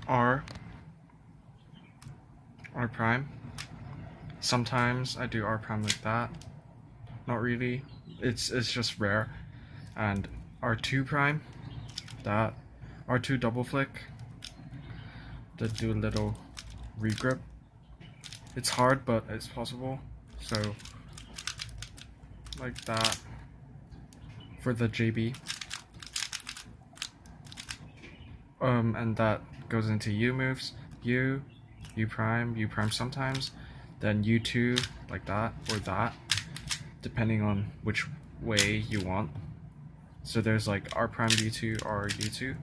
R, R prime. Sometimes I do R prime like that. Not really. It's just rare. And R2 prime, that. R2 double flick, to do a little regrip. It's hard, but it's possible. So like that for the JB. And that goes into U moves. U prime, U prime sometimes, then U2 like that or that, depending on which way you want. So there's like R prime U2, R U2.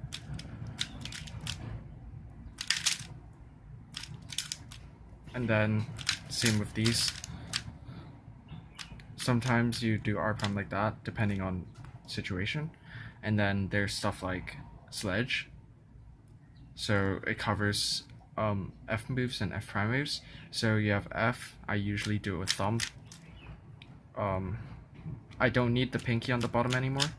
And then same with these. Sometimes you do R prime like that, depending on situation. And then there's stuff like sledge. So it covers F moves and F prime moves. So you have F, I usually do it with thumb. I don't need the pinky on the bottom anymore,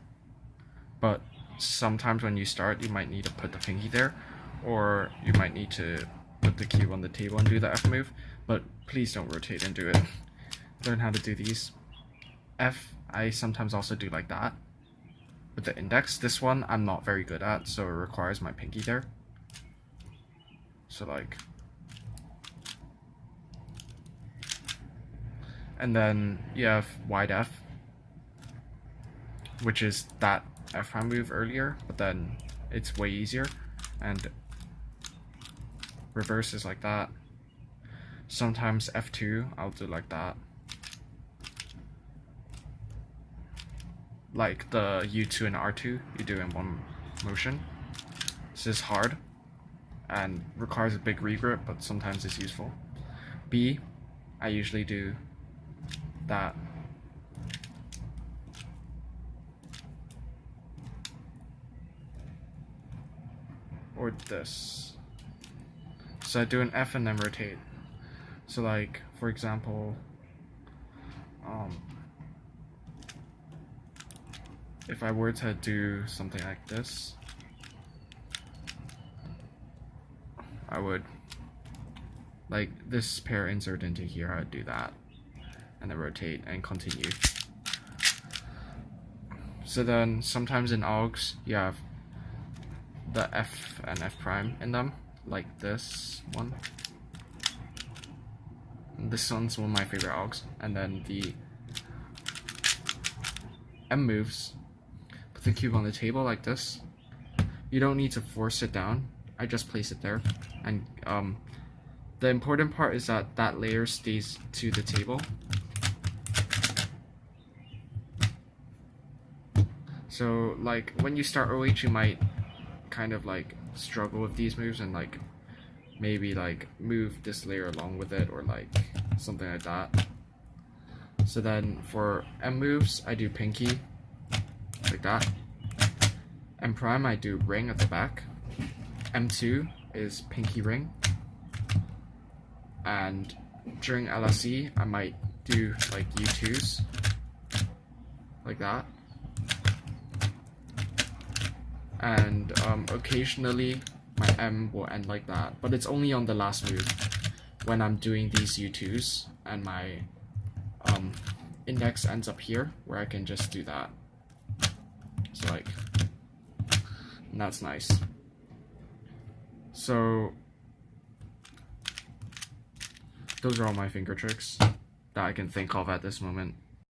but sometimes when you start you might need to put the pinky there, or you might need to put the cube on the table and do the F move, but please don't rotate and do it. Learn how to do these. F, I sometimes also do like that with the index. This one I'm not very good at, so it requires my pinky there. So like, and then you have wide F, which is that F prime move earlier, but then it's way easier. And reverse is like that. Sometimes F2 I'll do like that, like the U2 and R2 you do in one motion. This is hard and requires a big regrip, but sometimes it's useful. B, I usually do that. Or this. So I do an F and then rotate. So like, for example, if I were to do something like this, I would, like this pair insert into here, I'd do that, and then rotate and continue. So then sometimes in AUGs, you have the F and F prime in them, like this one. And this one's one of my favorite AUGs. And then the M moves, put the cube on the table like this. You don't need to force it down, I just place it there. And the important part is that that layer stays to the table. So like when you start OH, you might kind of like struggle with these moves and like maybe like move this layer along with it or like something like that. So then for M moves, I do pinky like that. M prime, I do ring at the back. M2 is pinky ring. And during LSE, I might do like U2s like that. And occasionally my M will end like that, but it's only on the last move when I'm doing these U2s and my index ends up here where I can just do that. So like, and that's nice. So those are all my finger tricks that I can think of at this moment.